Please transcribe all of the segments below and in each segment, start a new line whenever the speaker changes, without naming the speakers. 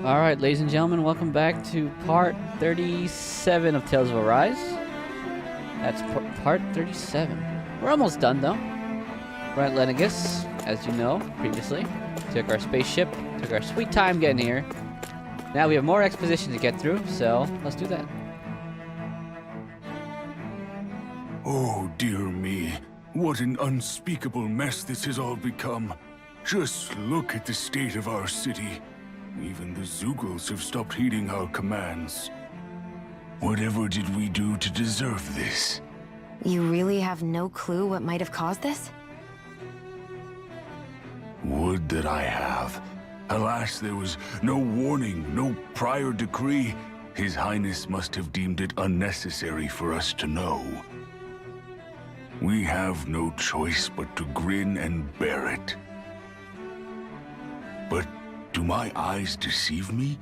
Alright, ladies and gentlemen, welcome back to part 37 of Tales of Arise. That's part 37. We're almost done, though. We're at Lenegus, as you know, previously. Took our spaceship, took our sweet time getting here. Now we have more exposition to get through, so let's do that.
Oh, dear me. What an unspeakable mess this has all become. Just look at the state of our city. Even the Zeugles have stopped heeding our commands. Whatever did we do to deserve this?
You really have no clue what might have caused this?
Would that I have. Alas, there was no warning, no prior decree. His Highness must have deemed it unnecessary for us to know. We have no choice but to grin and bear it. But do my eyes deceive me?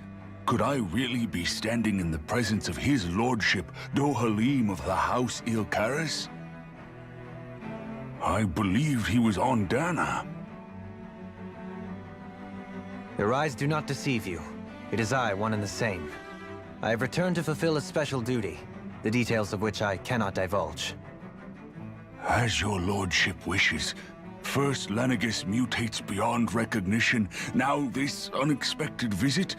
Could I really be standing in the presence of his lordship, Dohalim of the House Ilkaris? I believed he was on Dana.
Your eyes do not deceive you. It is I, one and the same. I have returned to fulfill a special duty, the details of which I cannot divulge.
As your lordship wishes. First Lenegus mutates beyond recognition, now this unexpected visit.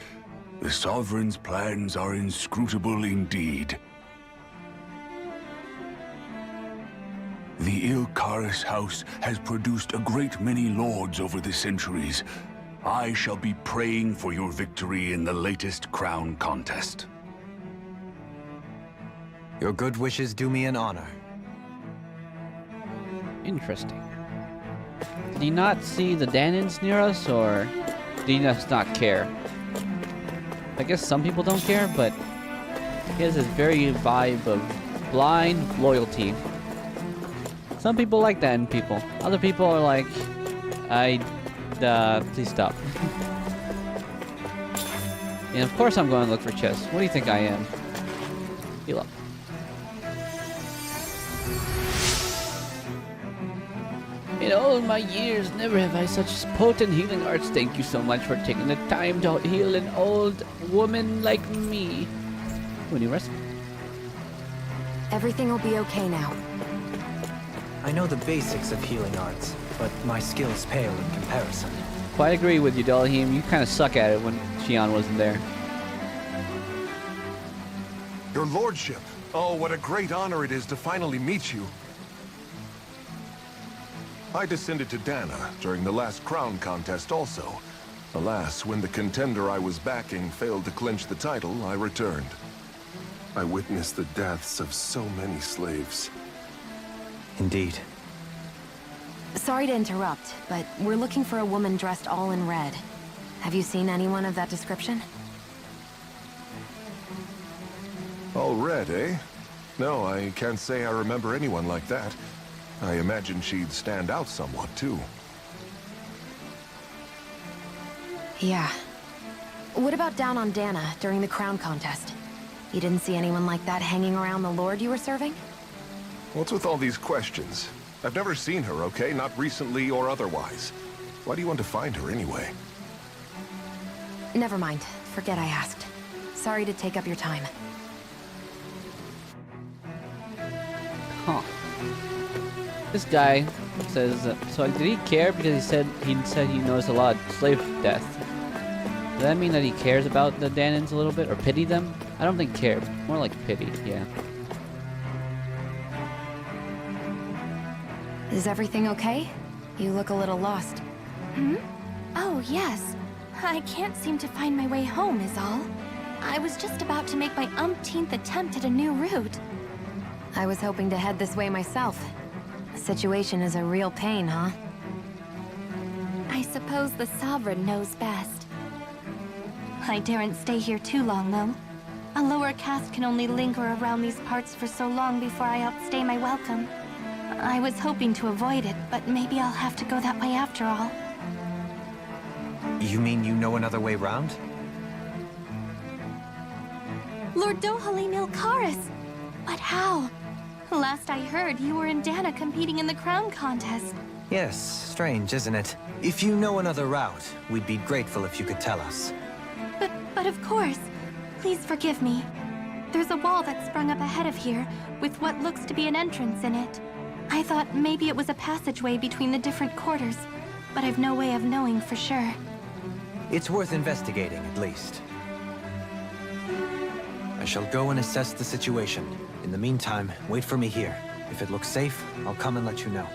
The Sovereign's plans are inscrutable indeed. The Ilkaris house has produced a great many lords over the centuries. I shall be praying for your victory in the latest crown contest.
Your good wishes do me an honor.
Interesting. Did he not see the Danans near us, or did he just not care? I guess some people don't care, but he has this very vibe of blind loyalty. Some people like that in people. Other people are like, please stop. And of course I'm going to look for chests. What do you think I am? Heal up. In all my years, never have I such potent healing arts. Thank you so much for taking the time to heal an old woman like me. When you rest.
Everything will be okay now.
I know the basics of healing arts, but my skills pale in comparison.
Quite agree with you, Dohalim. You kind of suck at it when Xion wasn't there.
Your lordship. Oh, what a great honor it is to finally meet you. I descended to Dana during the last crown contest also. Alas, when the contender I was backing failed to clinch the title, I returned. I witnessed the deaths of so many slaves.
Indeed.
Sorry to interrupt, but we're looking for a woman dressed all in red. Have you seen anyone of that description?
All red, eh? No, I can't say I remember anyone like that. I imagine she'd stand out somewhat, too.
Yeah. What about down on Dana during the crown contest? You didn't see anyone like that hanging around the lord you were serving?
What's with all these questions? I've never seen her, okay? Not recently or otherwise. Why do you want to find her anyway?
Never mind. Forget I asked. Sorry to take up your time.
Huh. This guy says, so did he care because he said he knows a lot of slave death? Does that mean that he cares about the Danans a little bit, or pity them? I don't think care, more like pity, yeah.
Is everything okay? You look a little lost.
Hmm? Oh, yes. I can't seem to find my way home is all. I was just about to make my umpteenth attempt at a new route.
I was hoping to head this way myself. The situation is a real pain, huh?
I suppose the Sovereign knows best. I daren't stay here too long, though. A lower caste can only linger around these parts for so long before I outstay my welcome. I was hoping to avoid it, but maybe I'll have to go that way after all.
You mean you know another way round?
Lord Dohalim Ilkaris! But how? Last I heard, you were in Dana competing in the crown contest.
Yes, strange, isn't it? If you know another route, we'd be grateful if you could tell us.
But of course. Please forgive me. There's a wall that sprung up ahead of here, with what looks to be an entrance in it. I thought maybe it was a passageway between the different quarters, but I've no way of knowing for sure.
It's worth investigating, at least. I shall go and assess the situation. In the meantime, wait for me here. If it looks safe, I'll come and let you know.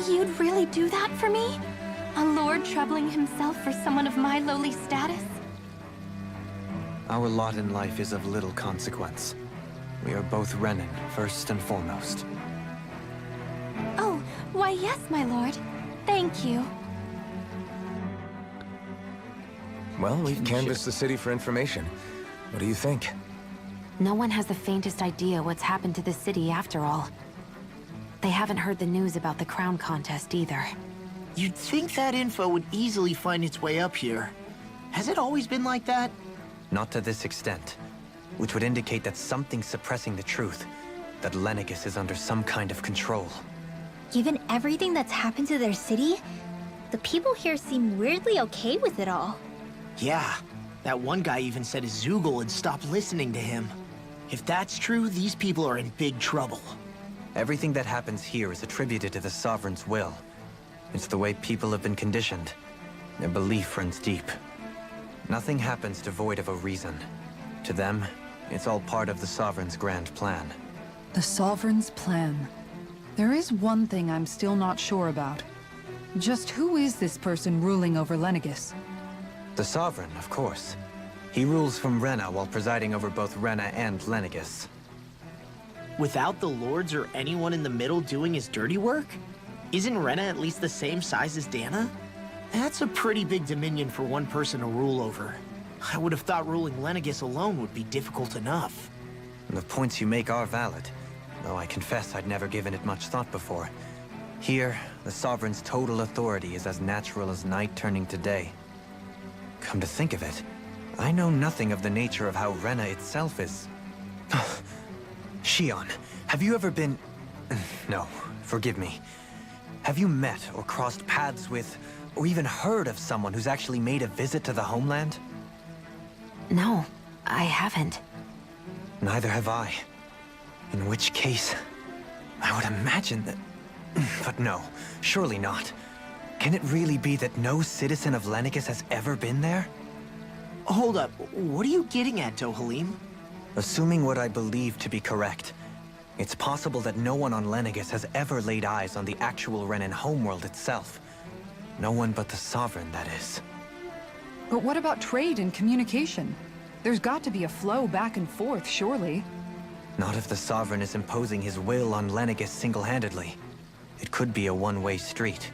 You'd really do that for me? A lord troubling himself for someone of my lowly status?
Our lot in life is of little consequence. We are both Renan, first and foremost.
Oh, why yes, my lord. Thank you.
Well, we've canvassed the city for information. What do you think?
No one has the faintest idea what's happened to the city after all. They haven't heard the news about the crown contest either.
You'd think that info would easily find its way up here. Has it always been like that?
Not to this extent, which would indicate that something's suppressing the truth, that Lenegis is under some kind of control.
Given everything that's happened to their city, the people here seem weirdly okay with it all.
Yeah, that one guy even said his Zoogle had stopped listening to him. If that's true, these people are in big trouble.
Everything that happens here is attributed to the Sovereign's will. It's the way people have been conditioned. Their belief runs deep. Nothing happens devoid of a reason. To them, it's all part of the Sovereign's grand plan.
The Sovereign's plan. There is one thing I'm still not sure about. Just who is this person ruling over Lenegis?
The Sovereign, of course. He rules from Rena while presiding over both Rena and Lenegis.
Without the lords or anyone in the middle doing his dirty work? Isn't Rena at least the same size as Dana? That's a pretty big dominion for one person to rule over. I would have thought ruling Lenegis alone would be difficult enough.
The points you make are valid, though I confess I'd never given it much thought before. Here, the Sovereign's total authority is as natural as night turning to day. Come to think of it, I know nothing of the nature of how Rena itself is. Shion, have you ever been... No, forgive me. Have you met or crossed paths with, or even heard of someone who's actually made a visit to the homeland?
No, I haven't.
Neither have I. In which case, I would imagine that... But no, surely not. Can it really be that no citizen of Lenegis has ever been there?
Hold up, what are you getting at, Dohalim?
Assuming what I believe to be correct, it's possible that no one on Lenegis has ever laid eyes on the actual Renan homeworld itself. No one but the Sovereign, that is.
But what about trade and communication? There's got to be a flow back and forth, surely.
Not if the Sovereign is imposing his will on Lenegis single-handedly. It could be a one-way street.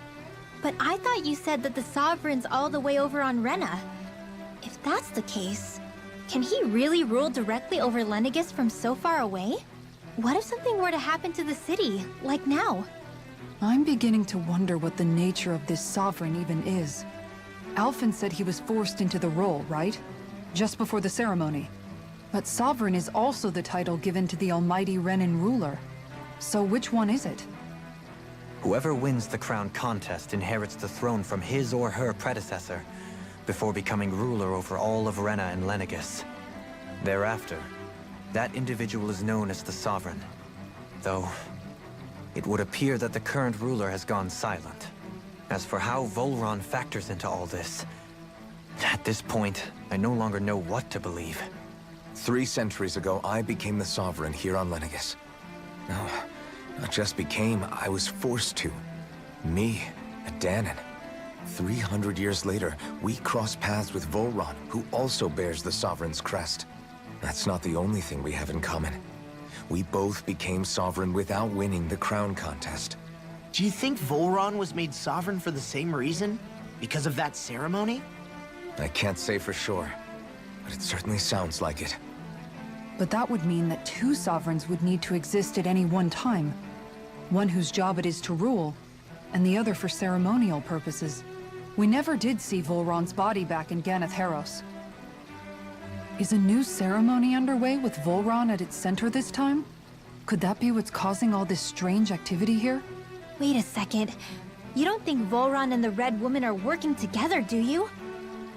But I thought you said that the Sovereign's all the way over on Rena. If that's the case, can he really rule directly over Lenegis from so far away? What if something were to happen to the city, like now?
I'm beginning to wonder what the nature of this Sovereign even is. Alphen said he was forced into the role, right? Just before the ceremony. But Sovereign is also the title given to the almighty Renan ruler. So which one is it?
Whoever wins the crown contest inherits the throne from his or her predecessor, before becoming ruler over all of Rena and Lenegis. Thereafter, that individual is known as the Sovereign. Though, it would appear that the current ruler has gone silent. As for how Volron factors into all this, at this point, I no longer know what to believe.
3 centuries ago, I became the Sovereign here on Lenegis. No, not just became, I was forced to. Me, a Danon. 300 years later, we cross paths with Volron, who also bears the Sovereign's crest. That's not the only thing we have in common. We both became Sovereign without winning the crown contest.
Do you think Volron was made sovereign for the same reason? Because of that ceremony?
I can't say for sure, but it certainly sounds like it.
But that would mean that 2 sovereigns would need to exist at any one time. One whose job it is to rule, and the other for ceremonial purposes. We never did see Volron's body back in Ganath Haros. Is a new ceremony underway with Volron at its center this time? Could that be what's causing all this strange activity here?
Wait a second. You don't think Volron and the Red Woman are working together, do you?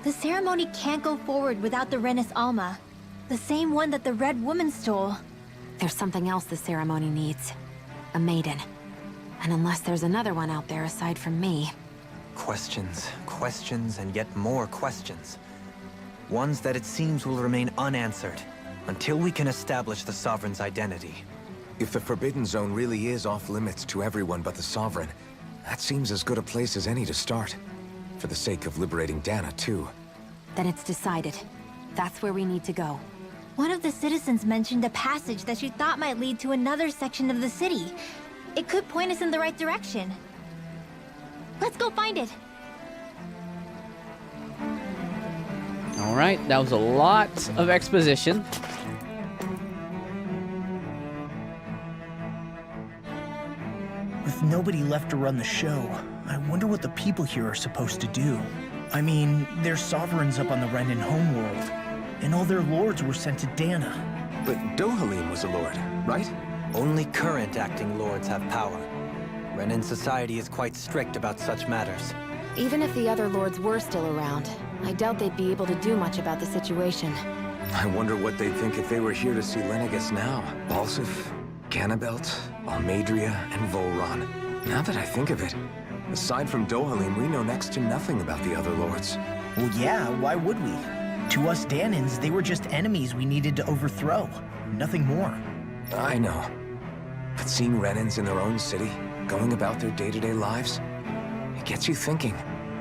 The ceremony can't go forward without the Renis Alma. The same one that the Red Woman stole.
There's something else the ceremony needs. A maiden. And unless there's another one out there aside from me...
Questions, questions, and yet more questions. Ones that it seems will remain unanswered until we can establish the Sovereign's identity.
If the Forbidden Zone really is off limits to everyone but the Sovereign, that seems as good a place as any to start. For the sake of liberating Dana, too.
Then it's decided. That's where we need to go.
One of the citizens mentioned a passage that she thought might lead to another section of the city. It could point us in the right direction. Let's go find it.
All right, that was a lot of exposition.
With nobody left to run the show, I wonder what the people here are supposed to do. I mean, there's sovereigns up on the Renan homeworld, and all their lords were sent to Dana.
But Dohalim was a lord, right?
Only current acting lords have power. Renan society is quite strict about such matters.
Even if the other lords were still around, I doubt they'd be able to do much about the situation.
I wonder what they'd think if they were here to see Lenegis now. Balsif, Ganabelt, Almadria, and Volron. Now that I think of it, aside from Dohalim, we know next to nothing about the other lords.
Well, yeah, why would we? To us Danans, they were just enemies we needed to overthrow. Nothing more.
I know. But seeing Renans in their own city, going about their day-to-day lives, it gets you thinking.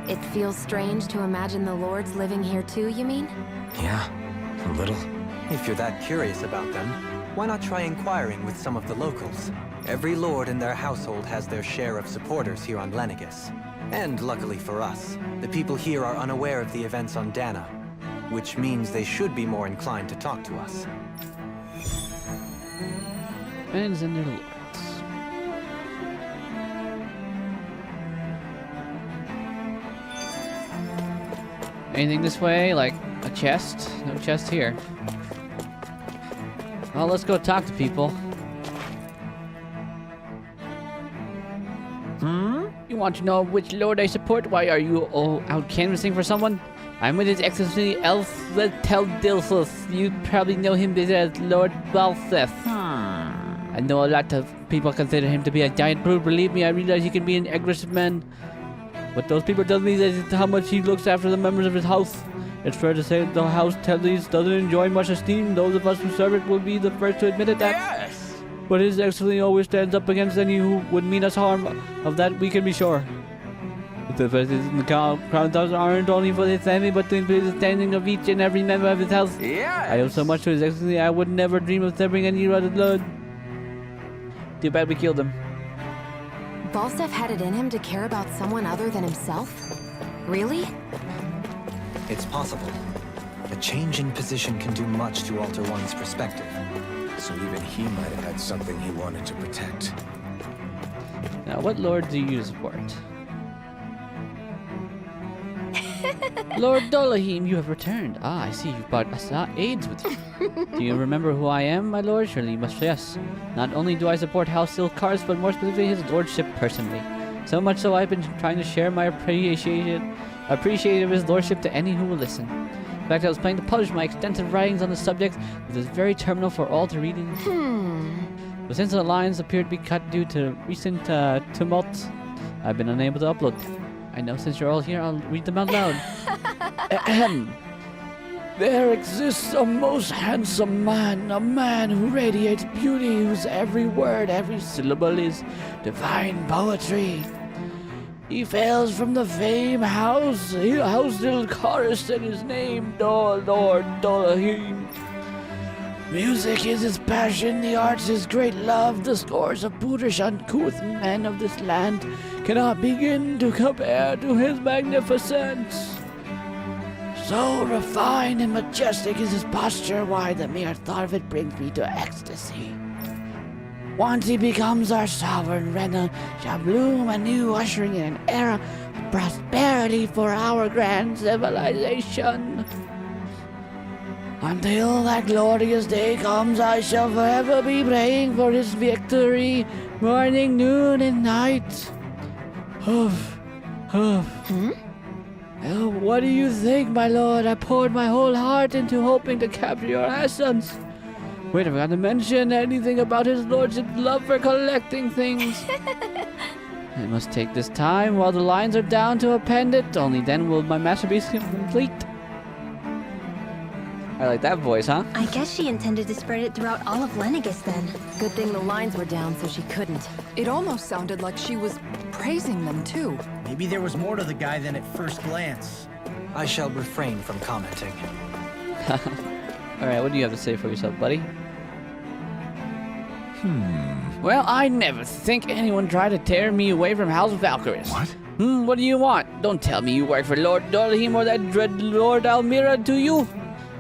It feels strange to imagine the lords living here too, you mean?
Yeah, a little.
If you're that curious about them, why not try inquiring with some of the locals? Every lord in their household has their share of supporters here on Lenegis. And luckily for us, the people here are unaware of the events on Dana, which means they should be more inclined to talk to us.
Friends and their lords. Anything this way? Like a chest? No chest here. Well, let's go talk to people. You want to know which lord I support? Why are you all out canvassing for someone? I'm with His Excellency Teldilsus. You probably know him as Lord Balsef. I know a lot of people consider him to be a giant brute. Believe me, I realize he can be an aggressive man. What those people tell me is how much he looks after the members of his house. It's fair to say the house Teldis doesn't enjoy much esteem. Those of us who serve it will be the first to admit it. Yes! But His Excellency always stands up against any who would mean us harm. Of that we can be sure. The presidents in the crown houses aren't only for his family, but to include the standing of each and every member of his house. Yes! I owe so much to His Excellency, I would never dream of severing any other lord. Too bad we killed him.
Balsef had it in him to care about someone other than himself? Really?
It's possible. A change in position can do much to alter one's perspective.
So even he might have had something he wanted to protect.
Now, what lord do you support? Lord Dohalim, you have returned. Ah, I see you've brought us aides with you. Do you remember who I am, my lord? Surely you must, yes. Not only do I support House Silkars, but more specifically his lordship personally. So much so I've been trying to share my appreciation of his lordship to any who will listen. In fact, I was planning to publish my extensive writings on the subject with this very terminal for all to read in. But since the lines appear to be cut due to recent tumult, I've been unable to upload them. I know since you're all here, I'll read them out loud. Ahem. There exists a most handsome man, a man who radiates beauty, whose every word, every syllable is divine poetry. He fails from the famed house little chorus, and his name, Lord Dohalim. Music is his passion, the arts his great love. The scores of brutish, uncouth men of this land cannot begin to compare to his magnificence. So refined and majestic is his posture, why the mere thought of it brings me to ecstasy. Once he becomes our sovereign, Rena shall bloom anew, ushering in an era of prosperity for our grand civilization. Until that glorious day comes, I shall forever be praying for his victory, morning, noon, and night. Hoof, hoof. Oh, what do you think, my lord? I poured my whole heart into hoping to capture your essence. Wait, I forgot to mention anything about his lordship's love for collecting things. I must take this time while the lines are down to append it. Only then will my masterpiece be complete. I like that voice, huh?
I guess she intended to spread it throughout all of Lenegis then.
Good thing the lines were down so she couldn't.
It almost sounded like she was praising them too.
Maybe there was more to the guy than at first glance.
I shall refrain from commenting.
Alright, what do you have to say for yourself, buddy? Well, I never think anyone tried to tear me away from House Valkyries.
What?
What do you want? Don't tell me you work for Lord Dohalim or that dread Lord Almira, do you?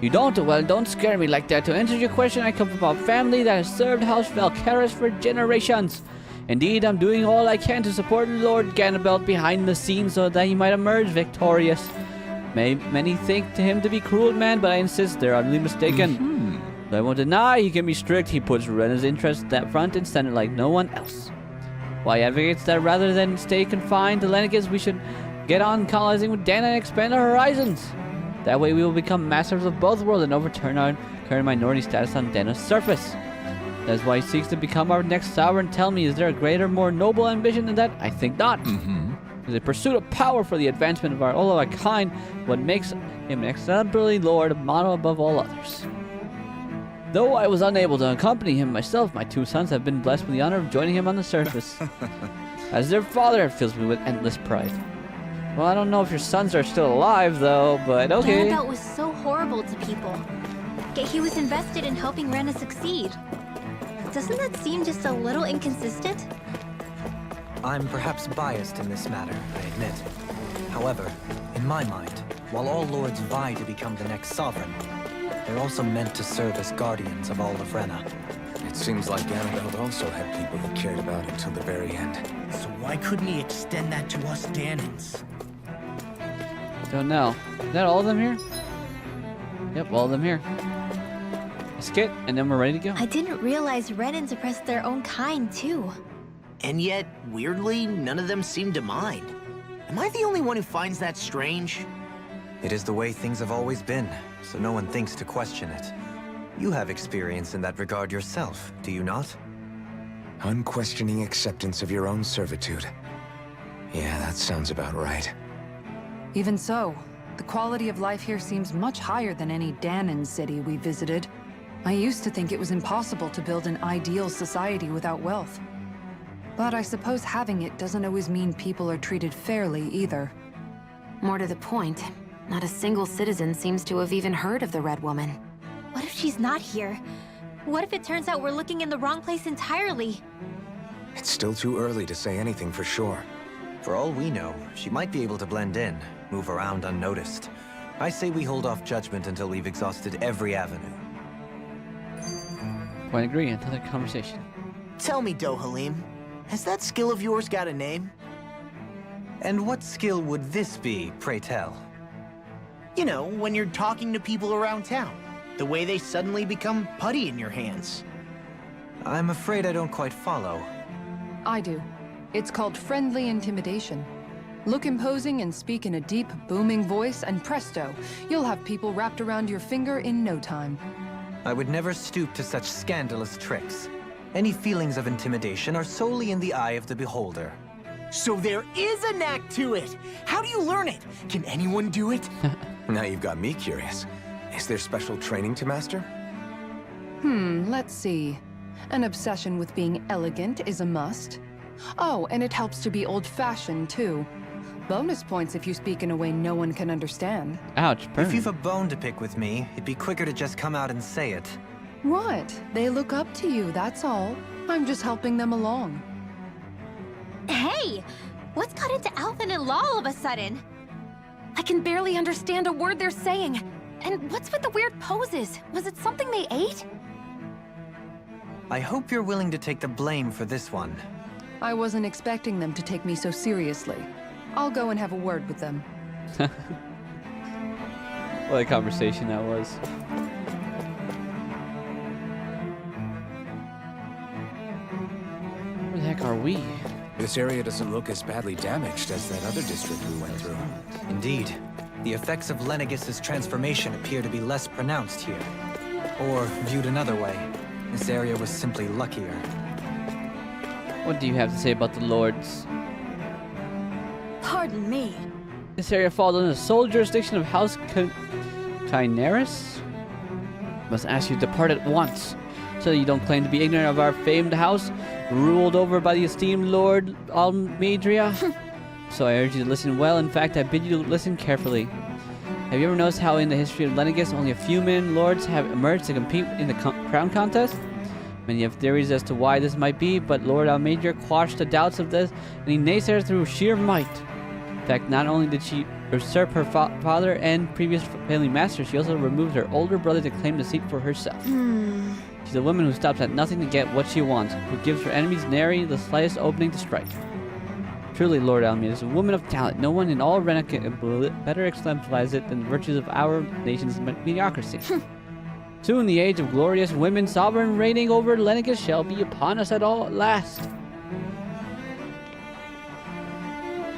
You don't? Well, don't scare me like that. To answer your question, I come from a family that has served House Valkyries for generations. Indeed, I'm doing all I can to support Lord Ganabelt behind the scenes so that he might emerge victorious. Many think to him to be a cruel man, but I insist they're utterly mistaken. I won't deny he can be strict. He puts Rena's interests at front and center like no one else. Why advocates that rather than stay confined to Lenegis, we should get on colonizing with Dana and expand our horizons. That way we will become masters of both worlds and overturn our current minority status on Dana's surface. That's why he seeks to become our next sovereign. Tell me, is there a greater, more noble ambition than that? I think not. The pursuit of power for the advancement of all of our kind, what makes him an exemplary lord, a model above all others. Though I was unable to accompany him myself, my two sons have been blessed with the honor of joining him on the surface. As their father, it fills me with endless pride. Well, I don't know if your sons are still alive, though, but okay.
Ganabelt was so horrible to people. Yet he was invested in helping Rena succeed. Doesn't that seem just a little inconsistent?
I'm perhaps biased in this matter, I admit. However, in my mind, while all lords vie to become the next sovereign, they're also meant to serve as guardians of all of Rena.
It seems like Ganabelt also had people who cared about it till the very end.
So why couldn't he extend that to us Danans?
Don't know. Is that all of them here? Yep, all of them here. A skit, and then we're ready to go.
I didn't realize Renans oppressed their own kind, too.
And yet, weirdly, none of them seem to mind. Am I the only one who finds that strange?
It is the way things have always been, so no one thinks to question it. You have experience in that regard yourself, do you not?
Unquestioning acceptance of your own servitude. Yeah, that sounds about right.
Even so, the quality of life here seems much higher than any Danan city we visited. I used to think it was impossible to build an ideal society without wealth. But I suppose having it doesn't always mean people are treated fairly either.
More to the point, not a single citizen seems to have even heard of the Red Woman.
What if she's not here? What if it turns out we're looking in the wrong place entirely?
It's still too early to say anything for sure.
For all we know, she might be able to blend in, move around unnoticed. I say we hold off judgment until we've exhausted every avenue.
Point agree, another conversation.
Tell me, Dohalim, has that skill of yours got a name?
And what skill would this be, pray tell?
You know, when you're talking to people around town. The way they suddenly become putty in your hands.
I'm afraid I don't quite follow.
I do. It's called friendly intimidation. Look imposing and speak in a deep, booming voice, and presto, you'll have people wrapped around your finger in no time.
I would never stoop to such scandalous tricks. Any feelings of intimidation are solely in the eye of the beholder.
So there is a knack to it! How do you learn it? Can anyone do it?
Now you've got me curious. Is there special training to master?
Let's see. An obsession with being elegant is a must. Oh, and it helps to be old-fashioned, too. Bonus points if you speak in a way no one can understand.
Ouch, burn.
If you've a bone to pick with me, it'd be quicker to just come out and say it.
What? They look up to you, that's all. I'm just helping them along.
Hey! What's got into Alvin and Law all of a sudden?
I can barely understand a word they're saying. And what's with the weird poses? Was it something they ate?
I hope you're willing to take the blame for this one.
I wasn't expecting them to take me so seriously. I'll go and have a word with them.
What a conversation that was. Where the heck are we?
This area doesn't look as badly damaged as that other district we went through.
Indeed. The effects of Lenegis' transformation appear to be less pronounced here. Or, viewed another way, this area was simply luckier.
What do you have to say about the lords?
Pardon me.
This area falls under the sole jurisdiction of House Kynaris? Must ask you to depart at once, so that you don't claim to be ignorant of our famed house, ruled over by the esteemed Lord Almadria. So I urge you to listen well. In fact, I bid you to listen carefully. Have you ever noticed how in the history of Lenegis, only a few men lords have emerged to compete in the crown contest? Many have theories as to why this might be, but Lord Almadria quashed the doubts of this, and he naysayers through sheer might. In fact, not only did she usurp her father and previous family master, she also removed her older brother to claim the seat for herself. She's a woman who stops at nothing to get what she wants, who gives her enemies nary the slightest opening to strike. Truly, Lord Almadria is a woman of talent. No one in all Rena can better exemplifies it than the virtues of our nation's mediocrity. Soon the age of glorious women sovereign reigning over Lenegis shall be upon us at last.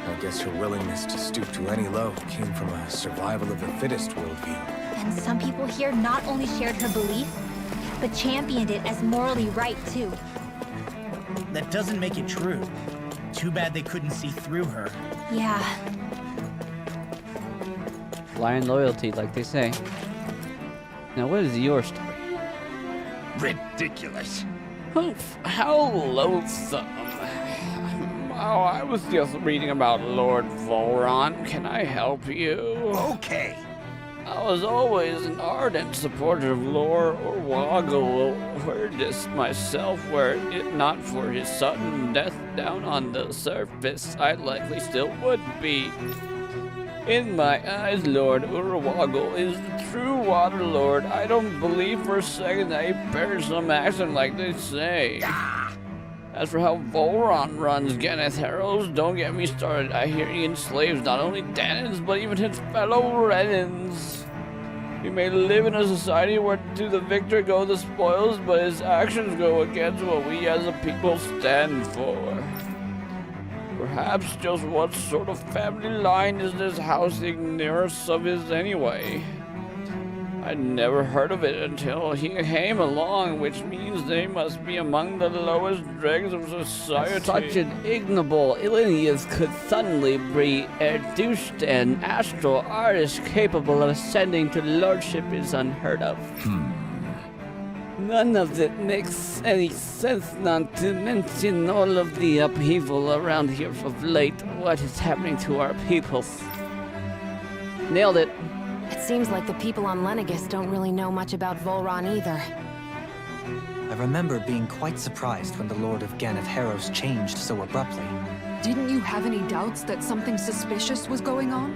I guess her willingness to stoop to any low came from a survival of the fittest worldview.
And some people here not only shared her belief, but championed it as morally right, too.
That doesn't make it true. Too bad they couldn't see through her.
Yeah.
Blind loyalty, like they say. Now, what is your story?
Ridiculous.
Humph, how loathsome. Oh, I was just reading about Lord Volron. Can I help you?
Okay.
I was always an ardent supporter of Lord Orwaggle Herdis myself, were it not for his sudden death down on the surface, I likely still would be. In my eyes, Lord Urwaggle is the true Water Lord. I don't believe for a second that he bears some accent like they say. As for how Volron runs Ganeth Harrows, don't get me started. I hear he enslaves not only Danans, but even his fellow Renans. We may live in a society where to the victor go the spoils, but his actions go against what we as a people stand for. Perhaps just what sort of family line is this house ignorance of his anyway? I'd never heard of it until he came along, which means they must be among the lowest dregs of society.
Such an ignoble lineage could suddenly be reduced, an astral artist capable of ascending to lordship is unheard of. None of it makes any sense, not to mention all of the upheaval around here of late. What is happening to our peoples? Nailed it.
It seems like the people on Lenegis don't really know much about Volron either.
I remember being quite surprised when the Lord of Ganeth Harrows changed so abruptly.
Didn't you have any doubts that something suspicious was going on?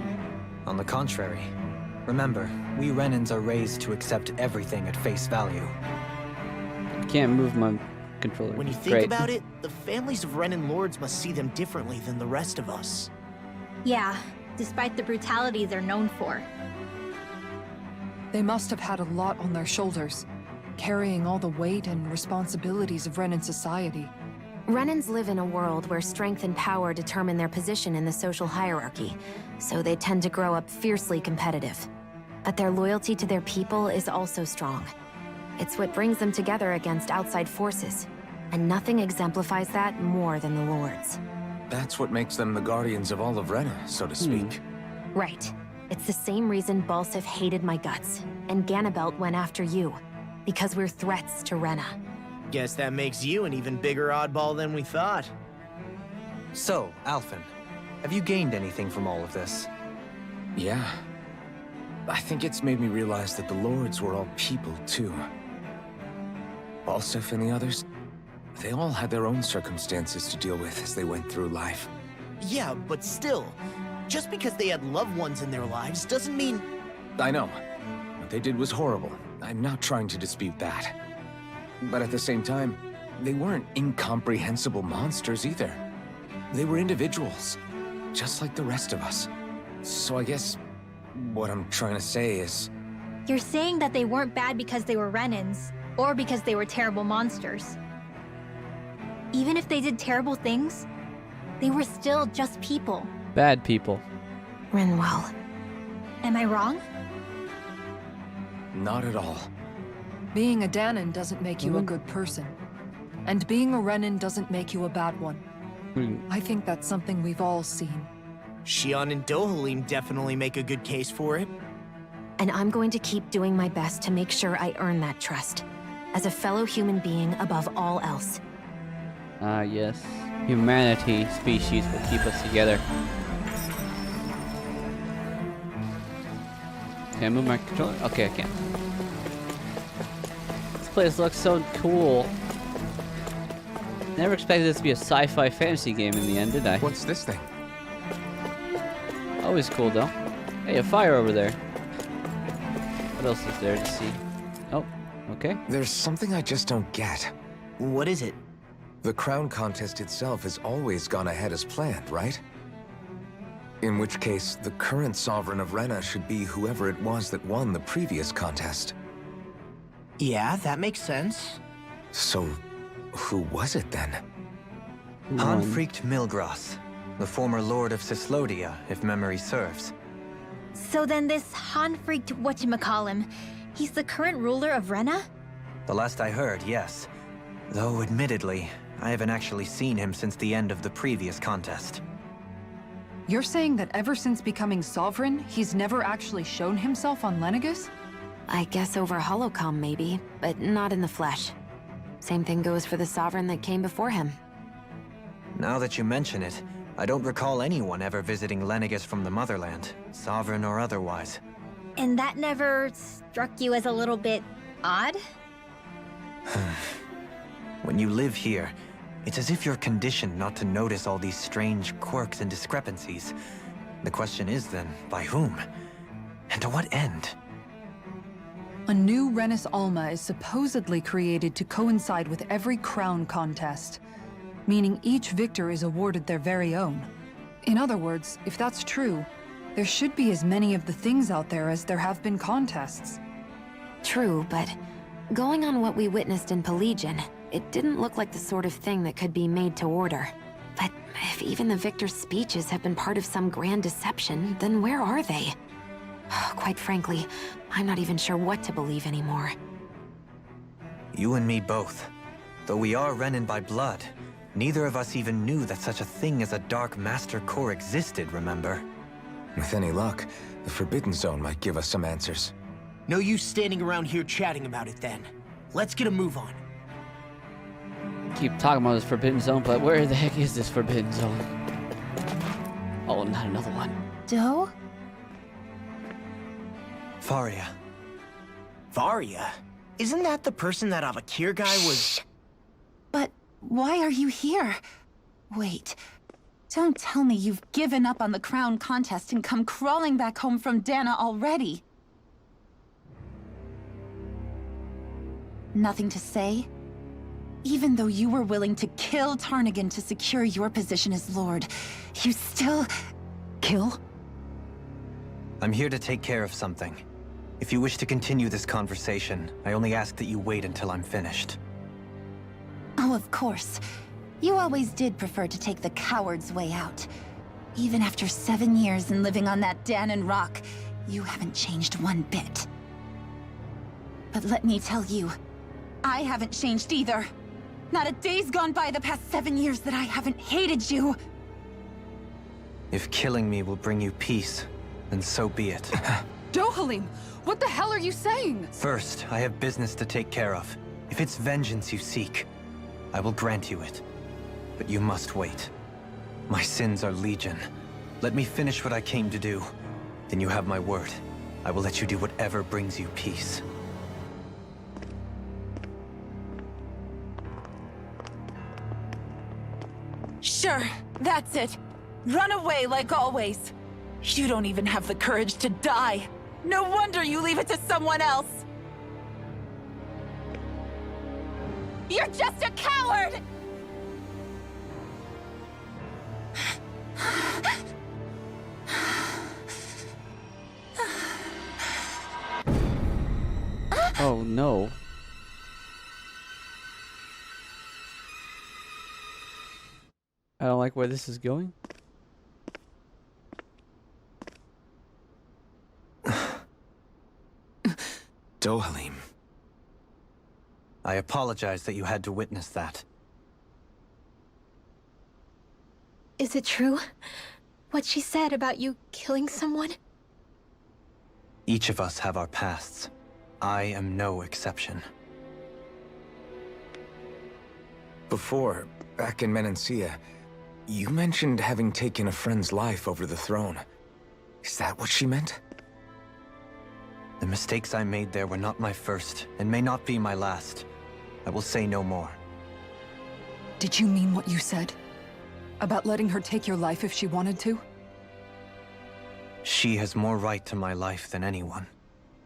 On the contrary. Remember, we Renans are raised to accept everything at face value.
I can't move my controller.
When you think about it, the families of Renan lords must see them differently than the rest of us.
Yeah, despite the brutality they're known for.
They must have had a lot on their shoulders, carrying all the weight and responsibilities of Renan society.
Renans live in a world where strength and power determine their position in the social hierarchy, so they tend to grow up fiercely competitive. But their loyalty to their people is also strong. It's what brings them together against outside forces, and nothing exemplifies that more than the Lords.
That's what makes them the guardians of all of Rena, so to speak.
Right. It's the same reason Balsif hated my guts, and Ganabelt went after you. Because we're threats to Rena.
Guess that makes you an even bigger oddball than we thought.
So, Alphen, have you gained anything from all of this?
Yeah. I think it's made me realize that the Lords were all people, too. Balsif and the others, they all had their own circumstances to deal with as they went through life.
Yeah, but still, just because they had loved ones in their lives doesn't mean...
I know. What they did was horrible. I'm not trying to dispute that. But at the same time, they weren't incomprehensible monsters either. They were individuals, just like the rest of us. So I guess what I'm trying to say is...
You're saying that they weren't bad because they were Renans, or because they were terrible monsters. Even if they did terrible things, they were still just people.
Bad people.
Rinwell.
Am I wrong?
Not at all.
Being a Danon doesn't make you a good person. And being a Renan doesn't make you a bad one. I think that's something we've all seen.
Xion and Dohalim definitely make a good case for it.
And I'm going to keep doing my best to make sure I earn that trust. As a fellow human being above all else.
Ah, yes. Humanity, species, will keep us together. Can I move my controller? Okay, I can. This place looks so cool. Never expected this to be a sci-fi fantasy game in the end, did I?
What's this thing?
Always cool, though. Hey, a fire over there. What else is there to see? Oh, okay.
There's something I just don't get.
What is it?
The crown contest itself has always gone ahead as planned, right? In which case, the current sovereign of Rena should be whoever it was that won the previous contest.
Yeah, that makes sense.
So, who was it then?
Hanfried Milgras, the former lord of Cislodia, if memory serves.
So then this Hanfried whatchamacallem, he's the current ruler of Rena?
The last I heard, yes. Though, admittedly, I haven't actually seen him since the end of the previous contest.
You're saying that ever since becoming sovereign, he's never actually shown himself on Lenegis?
I guess over holocom maybe, but not in the flesh. Same thing goes for the sovereign that came before him.
Now that you mention it, I don't recall anyone ever visiting Lenegis from the motherland, sovereign or otherwise.
And that never struck you as a little bit odd?
When you live here, it's as if you're conditioned not to notice all these strange quirks and discrepancies. The question is then, by whom? And to what end?
A new Renis Alma is supposedly created to coincide with every crown contest, meaning each victor is awarded their very own. In other words, if that's true, there should be as many of the things out there as there have been contests.
True, but going on what we witnessed in Pelagian, it didn't look like the sort of thing that could be made to order. But if even the victor's speeches have been part of some grand deception, then where are they? Quite frankly, I'm not even sure what to believe anymore.
You and me both. Though we are Renan by blood, neither of us even knew that such a thing as a Dark Master Core existed, remember?
With any luck, the Forbidden Zone might give us some answers.
No use standing around here chatting about it then. Let's get a move on.
Keep talking about this Forbidden Zone, but where the heck is this Forbidden Zone? Oh, not another one.
Doe?
Faria.
Varia? Isn't that the person that Avakir guy was...
But why are you here? Wait. Don't tell me you've given up on the crown contest and come crawling back home from Dana already. Nothing to say? Even though you were willing to kill Tarnigan to secure your position as Lord, you still...
Kill?
I'm here to take care of something. If you wish to continue this conversation, I only ask that you wait until I'm finished.
Oh, of course. You always did prefer to take the coward's way out. Even after 7 years and living on that Danon rock, you haven't changed one bit. But let me tell you, I haven't changed either. Not a day's gone by the past 7 years that I haven't hated you.
If killing me will bring you peace, then so be it.
Dohalim, what the hell are you saying?
First, I have business to take care of. If it's vengeance you seek, I will grant you it. But you must wait. My sins are legion. Let me finish what I came to do. Then you have my word. I will let you do whatever brings you peace.
Sure, that's it. Run away like always. You don't even have the courage to die. No wonder you leave it to someone else. You're just a coward!
Oh no. I don't like where this is going.
Dohalim.
I apologize that you had to witness that.
Is it true? What she said about you killing someone?
Each of us have our pasts. I am no exception.
Before, back in Menancia, you mentioned having taken a friend's life over the throne. Is that what she meant?
The mistakes I made there were not my first, and may not be my last. I will say no more.
Did you mean what you said? About letting her take your life if she wanted to?
She has more right to my life than anyone.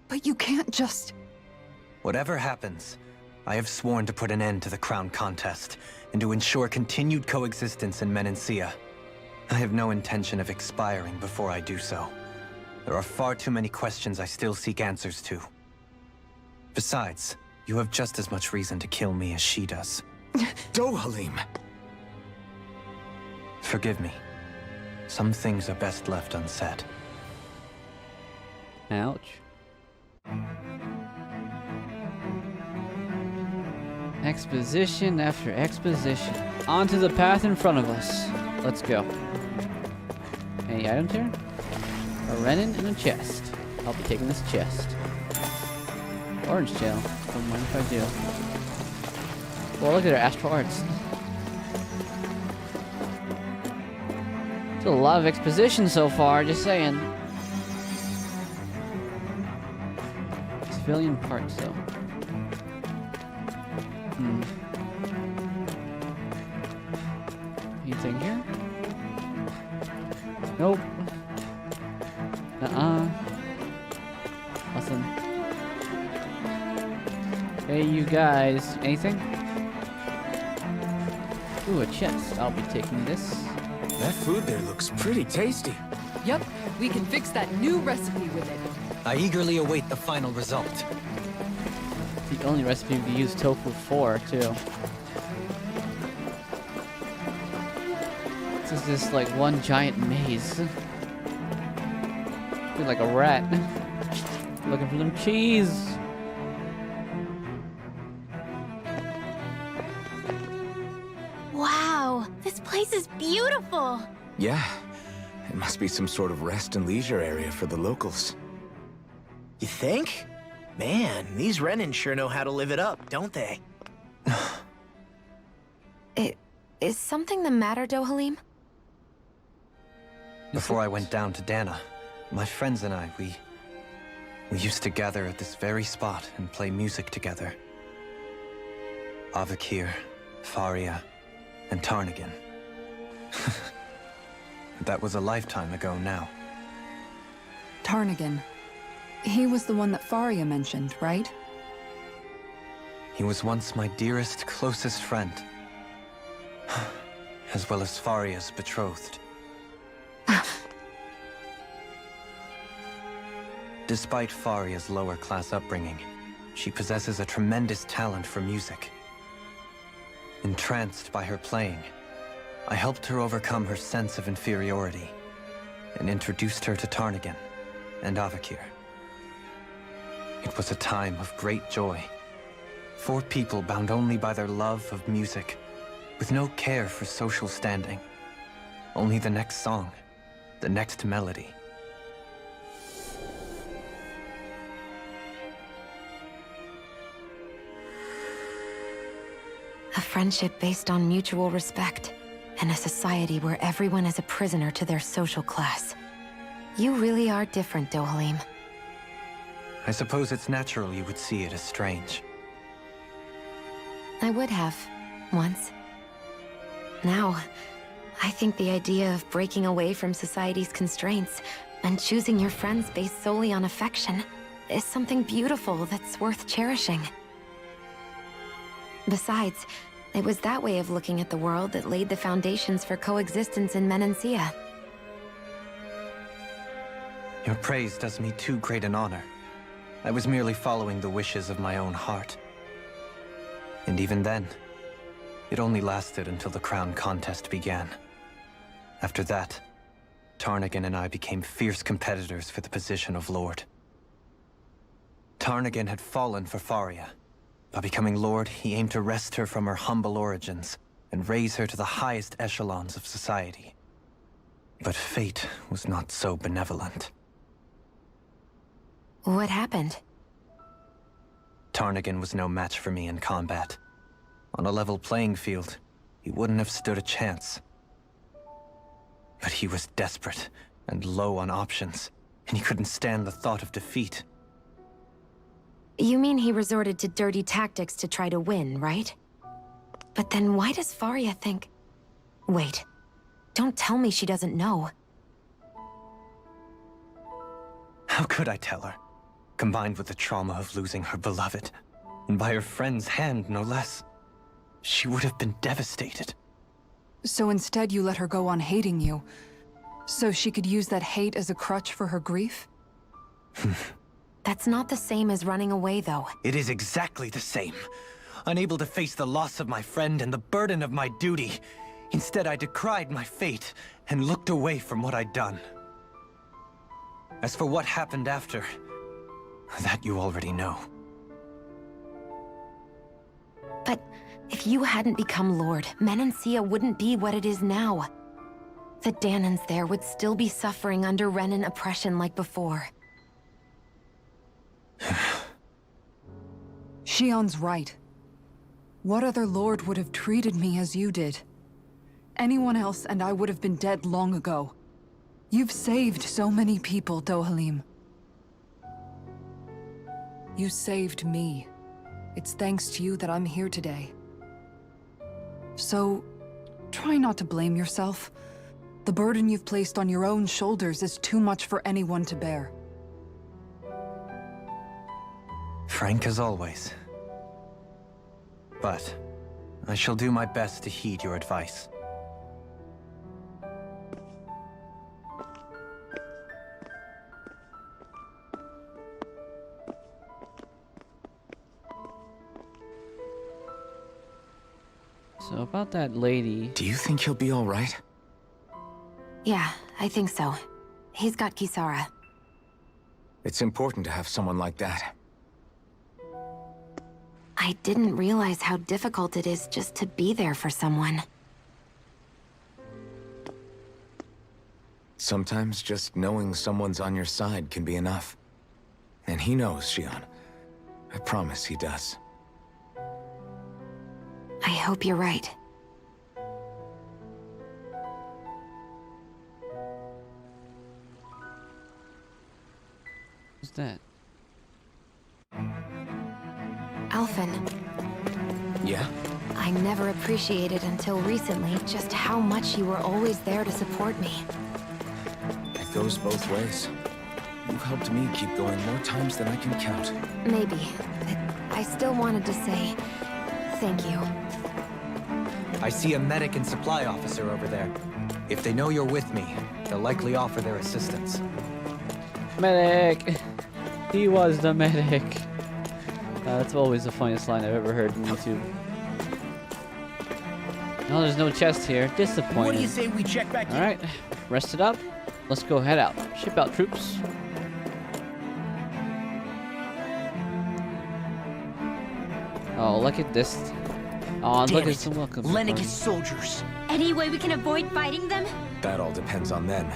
But you can't just...
Whatever happens, I have sworn to put an end to the crown contest, and to ensure continued coexistence in Menancia. I have no intention of expiring before I do so. There are far too many questions I still seek answers to. Besides, you have just as much reason to kill me as she does.
Dohalim!
Forgive me. Some things are best left unsaid.
Ouch. Exposition after exposition. Onto the path in front of us. Let's go. Any items here? A Renin and a chest. I'll be taking this chest. Orange tail. Don't mind if I do. Well, look at our astral arts. It's a lot of exposition so far, just saying. Civilian parts, though. Anything here? Nope. Nothing. Hey, you guys. Anything? Ooh, a chest. I'll be taking this.
That food there looks pretty tasty.
Yep, we can fix that new recipe with it.
I eagerly await the final result.
The only recipe we use tofu for, too. This is just like one giant maze. Feel like a rat. Looking for some cheese.
Wow, this place is beautiful!
Yeah, it must be some sort of rest and leisure area for the locals.
You think? Man, these Renin sure know how to live it up, don't they?
Is something the matter, Dohalim?
Before I went down to Dana, my friends and I, we used to gather at this very spot and play music together. Avakir, Faria, and Tarnigan. That was a lifetime ago now.
Tarnigan. He was the one that Faria mentioned, right?
He was once my dearest, closest friend. As well as Faria's betrothed. Despite Faria's lower-class upbringing, she possesses a tremendous talent for music. Entranced by her playing, I helped her overcome her sense of inferiority and introduced her to Tarnigan and Avakir. It was a time of great joy. 4 people bound only by their love of music, with no care for social standing. Only the next song, the next melody.
A friendship based on mutual respect, and a society where everyone is a prisoner to their social class. You really are different, Dohalim.
I suppose it's natural you would see it as strange.
I would have, once. Now, I think the idea of breaking away from society's constraints and choosing your friends based solely on affection is something beautiful that's worth cherishing. Besides, it was that way of looking at the world that laid the foundations for coexistence in Menancia.
Your praise does me too great an honor. I was merely following the wishes of my own heart. And even then, it only lasted until the crown contest began. After that, Tarnigan and I became fierce competitors for the position of Lord. Tarnigan had fallen for Faria. By becoming Lord, he aimed to wrest her from her humble origins and raise her to the highest echelons of society. But fate was not so benevolent.
What happened?
Tarnigan was no match for me in combat. On a level playing field, he wouldn't have stood a chance. But he was desperate and low on options, and he couldn't stand the thought of defeat.
You mean he resorted to dirty tactics to try to win, right? But then why does Faria think... Wait. Don't tell me she doesn't know.
How could I tell her? Combined with the trauma of losing her beloved, and by her friend's hand, no less. She would have been devastated.
So instead you let her go on hating you, so she could use that hate as a crutch for her grief?
That's not the same as running away, though.
It is exactly the same. Unable to face the loss of my friend and the burden of my duty. Instead, I decried my fate and looked away from what I'd done. As for what happened after, that you already know.
But if you hadn't become Lord, Menancia wouldn't be what it is now. The Danans there would still be suffering under Renan oppression like before.
Shion's right. What other lord would have treated me as you did? Anyone else and I would have been dead long ago. You've saved so many people, Dohalim. You saved me. It's thanks to you that I'm here today. So, try not to blame yourself. The burden you've placed on your own shoulders is too much for anyone to bear.
Frank as always. But I shall do my best to heed your advice.
So about that lady...
Do you think he'll be all right?
Yeah, I think so. He's got Kisara.
It's important to have someone like that.
I didn't realize how difficult it is just to be there for someone.
Sometimes just knowing someone's on your side can be enough. And he knows, Shion. I promise he does.
I hope you're right.
What's that?
Alphen,
Yeah?
I never appreciated until recently just how much you were always there to support me.
It goes both ways. You've helped me keep going more times than I can count.
Maybe, but I still wanted to say thank you.
I see a medic and supply officer over there. If they know you're with me, they'll likely offer their assistance.
Medic! He was the medic. That's always the funniest line I've ever heard on YouTube. No, there's no chest here. Disappointing.
What do you say we check back in?
Alright, rest it up. Let's go head out. Ship out troops. Oh, look at this. Oh, look at some welcome.
Lenegis soldiers.
Any way we can avoid fighting them?
That all depends on them.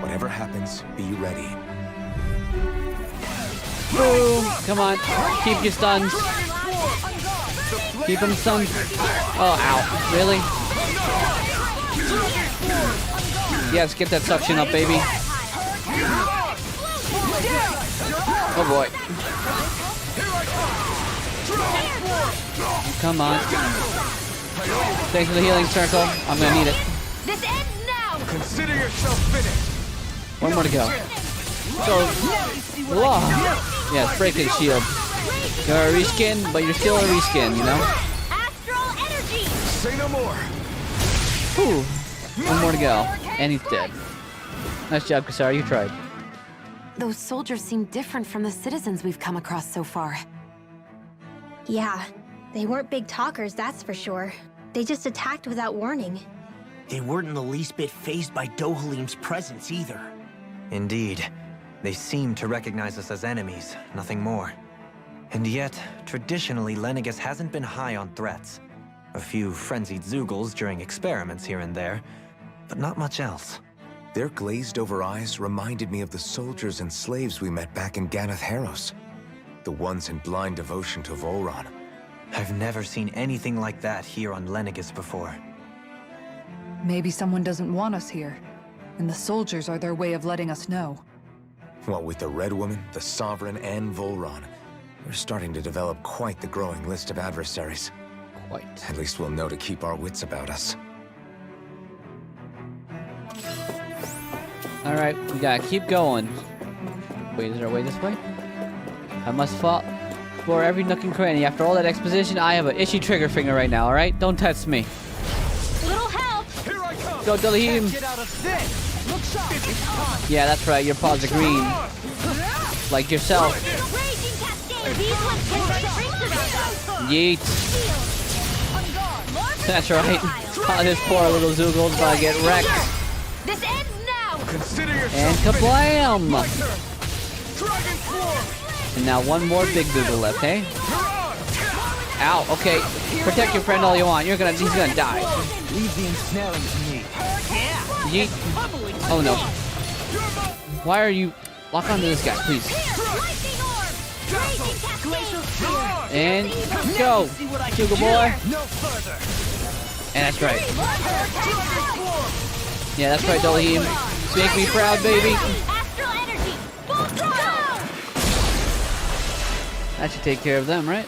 Whatever happens, be ready.
Boom! Come on, keep your stuns. Keep them stunned. Oh, ow. Really? Yes, get that suction up, baby. Oh boy. Come on. Thanks for the healing circle. I'm gonna need it.
This ends now!
Consider yourself finished.
One more to go. So, whoa. Yes, break his shield. You're a reskin, but you're still a reskin, you know?
Astral energy!
Say no more.
Whew. One more to go. And he's dead. Nice job, Kisara. You tried.
Those soldiers seem different from the citizens we've come across so far.
Yeah, they weren't big talkers, that's for sure. They just attacked without warning.
They weren't in the least bit fazed by Dohalim's presence either.
Indeed. They seem to recognize us as enemies, nothing more. And yet, traditionally, Lenegis hasn't been high on threats. A few frenzied Zeugles during experiments here and there, but not much else.
Their glazed-over eyes reminded me of the soldiers and slaves we met back in Ganath Harros. The ones in blind devotion to Volron.
I've never seen anything like that here on Lenegis before.
Maybe someone doesn't want us here, and the soldiers are their way of letting us know.
What with the Red Woman, the Sovereign, and Volron, we're starting to develop quite the growing list of adversaries.
Quite.
At least we'll know to keep our wits about us.
Alright, we gotta keep going. Wait, is there a way this way? I must fall for every nook and cranny. After all that exposition, I have an itchy trigger finger right now, alright? Don't test me.
Little help!
Here I come.
Go, Dohalim!
Get out of this. Look sharp.
Yeah, that's right, your paws are green. Like yourself.
Raging cascade! These ones can break creatures around us!
Yeet. That's right. Oh, this poor little Zoogl's about to get wrecked.
This ends now!
Consider yourself
And kablam!
Dragon form.
And now one more big Zoogle left, hey? Ow, okay. Protect your friend all you want. He's gonna die.
Leave the ensnaring to me.
Yeet. Oh no. Why are you... Lock onto this guy, please. And go! Zoogle boy.
No further.
And that's right. Yeah, that's right, Dohalim. Make me proud, baby.
Astral energy! Full throttle!
That should take care of them, right?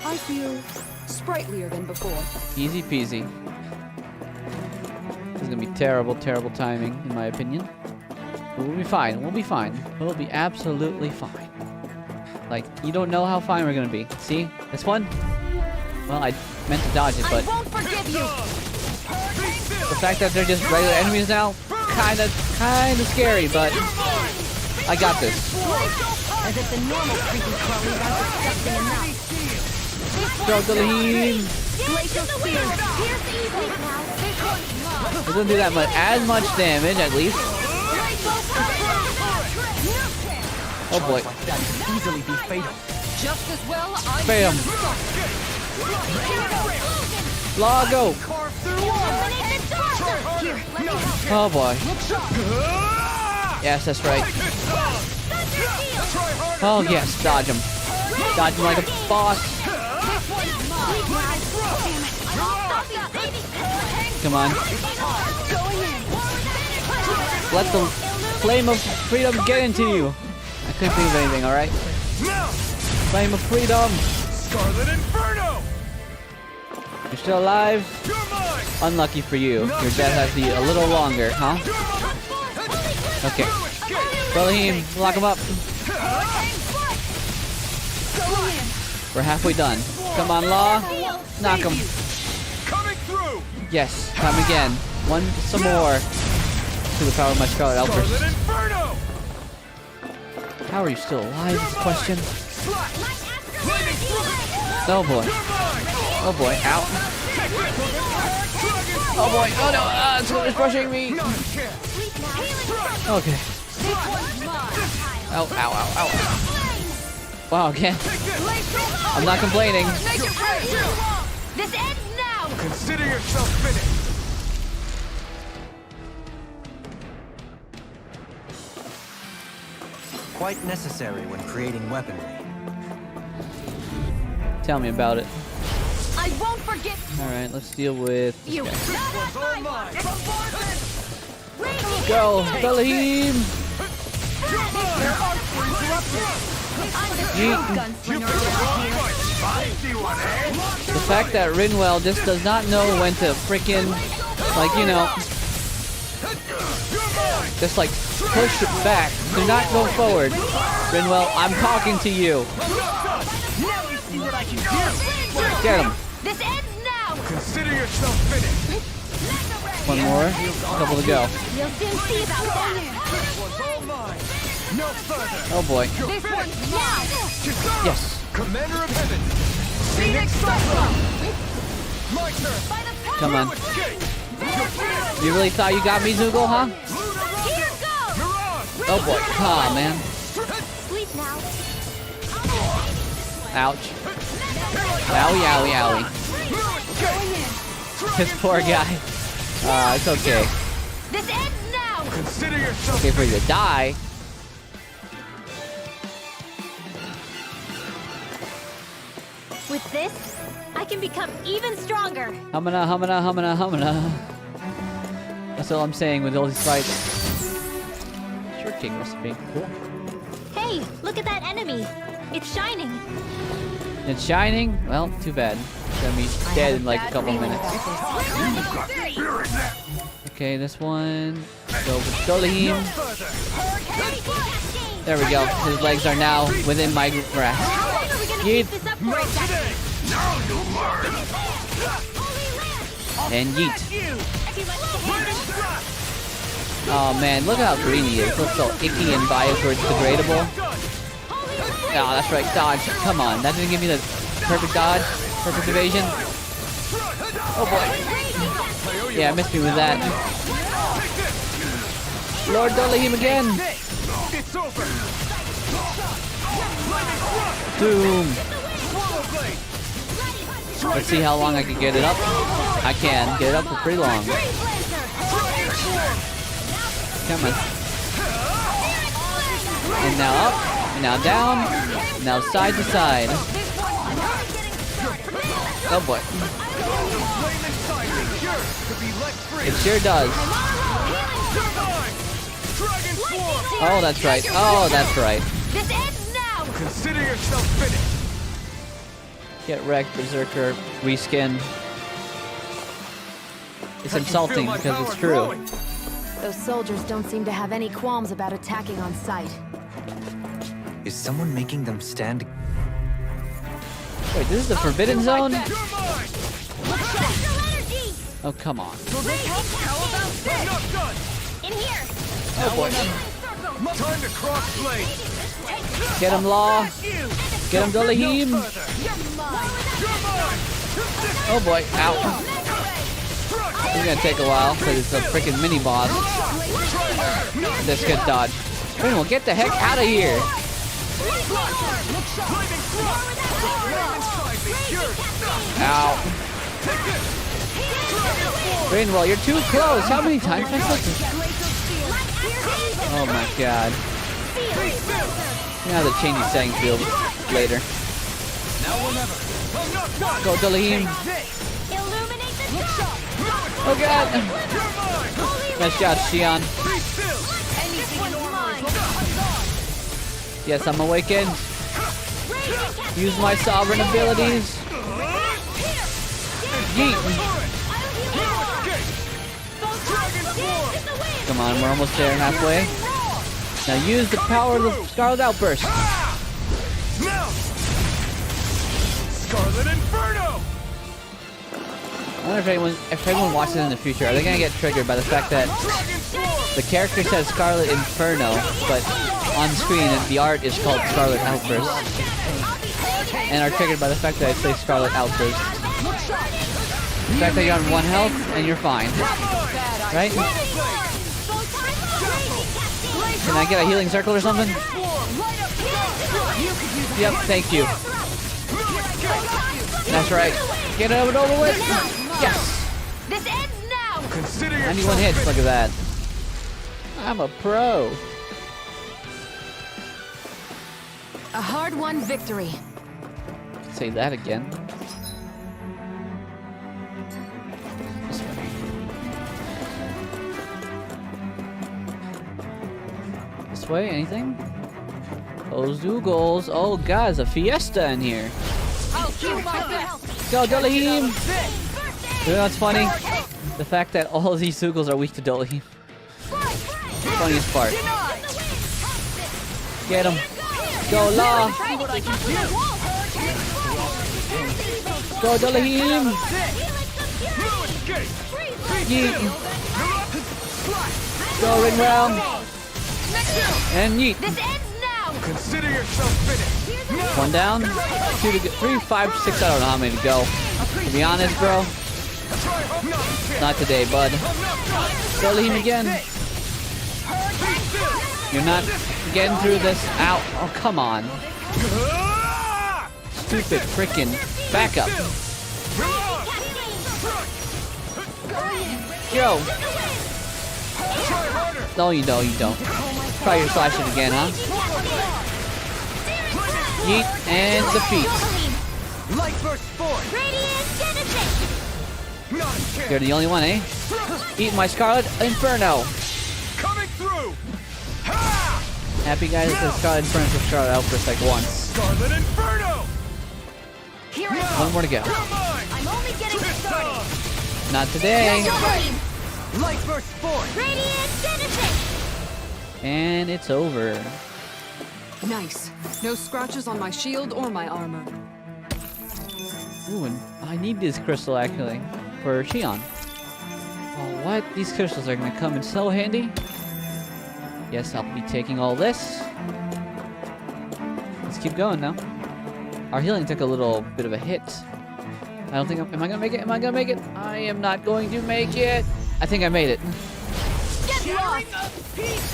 I feel sprightlier than before.
Easy peasy. This is gonna be terrible, terrible timing, in my opinion. But we'll be fine. We'll be fine. We'll be absolutely fine. Like, you don't know how fine we're gonna be. See? This one? Well, I meant to dodge it, but
I won't forgive you!
the fact that they're just regular enemies now, kinda scary, but I got this.
As if the normal creepy crawlies aren't disgusting enough.
Go, Dohalim!
Glacial spear! Pierce easily now!
It doesn't do that much, as much damage, at least. Oh boy.
That can easily be fatal.
Just as well, I
Bam! Lago!
Carve through.
Here, let me help.
Oh boy. Yes, that's right. Oh yes, dodge him. Dodge him like a boss. Come on. Let the flame of freedom get into you. I couldn't think of anything, alright? Flame of freedom.
Scarlet Inferno.
You're still alive? Unlucky for you. Your death has to be a little longer, huh? Okay. Dohalim, lock him up. We're halfway done. Come on, Law. Knock him.
Coming through.
Yes, time again. Some more. To the power of my Scarlet Outburst.
Scarlet Inferno.
How are you still alive is the question. Oh boy. Oh boy. Ow. Oh boy. Oh no. It's brushing me. Okay. Ow, ow, ow, ow. Wow, again. I'm not complaining.
This ends now!
Consider yourself finished.
Quite necessary when creating weaponry.
Tell me about it.
I won't forget
Alright, let's deal with this
you!
guy.
All mine.
Go, Dohalim! The fact that Rinwell just does not know when to frickin', like, you know, just like push it back. Do not go forward. Rinwell, I'm talking to you. Get him.
This ends now!
Consider yourself finished.
One more. A couple to go.
You'll soon see about that!
All mine. No further.
Oh boy.
This one's now!
Yes.
Commander of Heaven.
Phoenix Cyclone!
My turn.
By the power
Come on.
Escape.
You really thought you got me, Zoogle, huh?
Here goes!
Oh boy. Ah, man.
Sleep now.
Ouch. Owie, owie, owie. This poor guy. It's okay.
This ends now!
Consider yourself
Okay for you to die.
With this, I can become even stronger.
Humana, humana, humana, humana. That's all I'm saying with all these fights. Shortcake recipe. Cool.
Hey, look at that enemy. It's shining.
It's shining? Well, too bad. It's gonna be dead in like a couple minutes. Okay, this one. Go with Dohalim. There we go. His legs are now within my grasp. Yeet. And yeet. Oh man, look how green he is. Looks so icky and biodegradable. Oh, that's right. Dodge. Come on. That didn't give me the perfect dodge. Perfect evasion. Oh boy. Yeah, missed me with that. Lord Dohalim again. Boom. Let's see how long I can get it up. I can get it up for pretty long. Come on. And now up. And now down. And now side to side. Oh boy. It sure does. Oh, that's right. Oh, that's right.
This ends now!
Consider yourself finished.
Get wrecked, Berserker. Reskin. It's insulting because it's true.
Those soldiers don't seem to have any qualms about attacking on sight.
Is someone making them stand?
Wait, this is the Forbidden Zone? Oh, come on.
In here!
Oh boy.
Time to cross blade.
Get him, Law. Get him, Dohalim. Oh boy. Ow. This is gonna take a while because it's a freaking mini boss. This good dodge. Well, get the heck out of here. Ow. Rainwell, you're too close. How many times have I said this? Oh my god. You have to change these settings fields later. Go, Dohalim. Oh god. Nice shot, Xion. Yes, I'm awakened. Use my sovereign abilities. Yeet. Come on, we're almost there, halfway. Now use the power of the Scarlet Outburst.
Scarlet Inferno!
I wonder if anyone watches it in the future, are they gonna get triggered by the fact that the character says Scarlet Inferno, but on screen the art is called Scarlet Outburst, and are triggered by the fact that I say Scarlet Outburst. The fact that you're on 1 health and you're fine, right? Can I get a healing circle or something? Yep, thank you. That's right. Get it over with. Yes.
This ends now!
91 hits. Look at that. I'm a pro.
A hard-won victory.
Say that again. This way. This way, anything? Oh, Zoogles. Oh, God, there's a fiesta in here. Go, Dohalim! You know what's funny? The fact that all of these Zoogles are weak to Dohalim. Funniest part. Get him. Go, Law! Go, Dohalim! Yeet! Go, Ringwell! And yeet!
This ends now!
Consider yourself finished.
1 down, 2 to go, 3, 5, 6, I don't know how many to go. To be honest, bro, not today, bud. Dohalim again. You're not getting through this. Ow. Oh, come on. stupid frickin' backup. Yo. No, you don't. Try your slash it again, huh? Yeet and defeat.
Light burst forth.
You're the only one, eh? Eat my Scarlet Inferno.
Coming through.
Happy guys with the Scarlet Inferno for Scarlet out for like once.
Scarlet Inferno.
One more to go.
I'm only getting started.
Not today.
Light burst forth.
And it's over.
Nice. No scratches on my shield or my armor.
Ooh, and I need this crystal actually for Shion. Oh, what? These crystals are gonna come in so handy. Yes, I'll be taking all this. Let's keep going now. Our healing took a little bit of a hit. I don't think am I gonna make it? Am I gonna make it? I am not going to make it. I think I made it.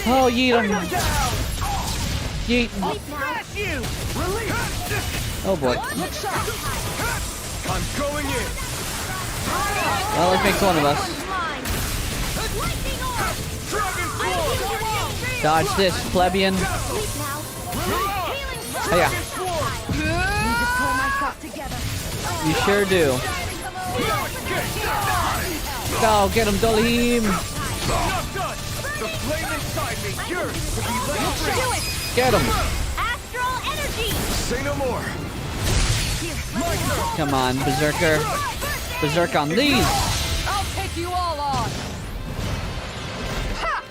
Oh, yeet him. Yeet. Oh boy.
I'm going in.
Well, it makes one of us. Dodge this, plebeian. Hiya. You sure do. Go, get him, Dohalim.
The flame inside me yearns to be let free.
Get him.
Astral energy.
Say no more.
Come on, Berserker. Berserk on these.
I'll take you all on. Ha!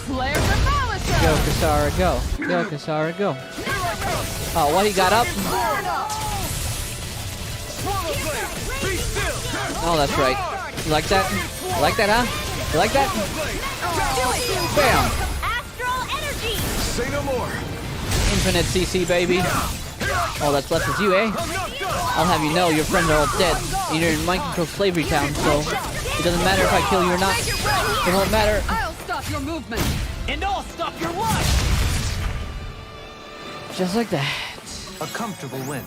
Flare the malice.
Go, Kasara, go. Go, Kasara, go. Oh, what? He got up? Oh, that's right. You like that? You like that, huh? You like that? Bam!
Astral energy.
Say no more.
Infinite CC, baby. All that's left is you, eh? I'll have you know your friends are all dead. And you're in mind-controlled slavery town, so it doesn't matter if I kill you or not. It won't matter.
I'll stop your movement.
And I'll stop your life!
Just like that.
A comfortable win.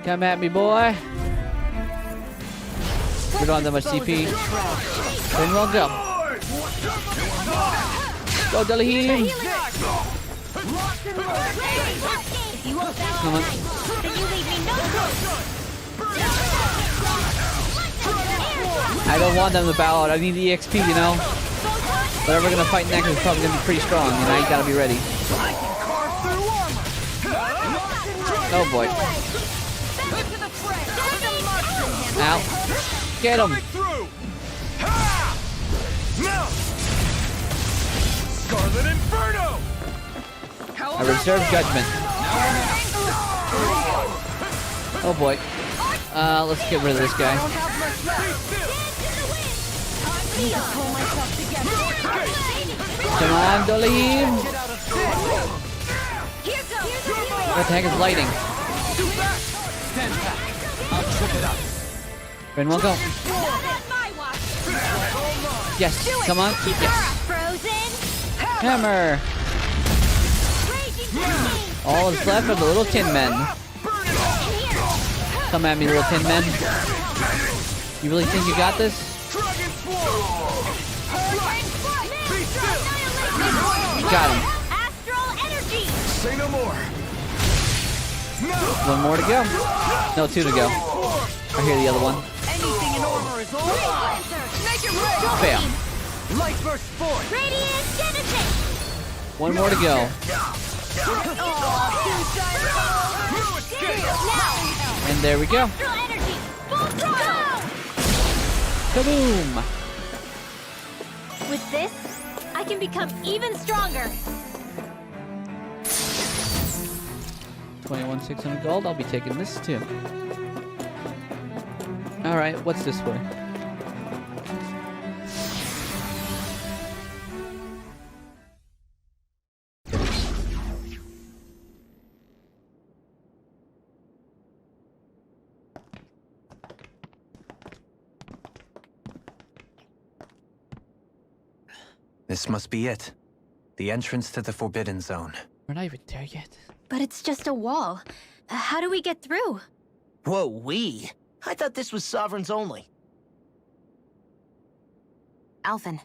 Come at me, boy. We don't have that much CP. Then we'll go. Go, Dohalim. Come on. I don't want them to bow out. I need the EXP, you know? Whatever we're gonna fight next is probably gonna be pretty strong, you know? You gotta be ready. Oh boy. Ow. Get him.
Scarlet Inferno.
I reserve judgment. Oh boy. Let's get rid of this guy. Come on, Dohalim. What the heck is lighting? Ren will go. Yes, come on. Yes. Hammer. All that's left are the little tin men. Come at me, little tin men. You really think you got this? Got him.
Say no more.
One more to go. No, two to go. I hear the other one.
Anything in armor is all mine. Make it ready.
Bam.
Light burst forth.
Radiant Genesis.
One more to go. And there we go.
Astral energy. Full throttle.
Kaboom!
With this, I can become even stronger.
21,600 gold. I'll be taking this too. All right, what's this for?
This must be it. The entrance to the Forbidden Zone.
We're not even there yet.
But it's just a wall. How do we get through?
Whoa, we? I thought this was Sovereigns only.
Alphen.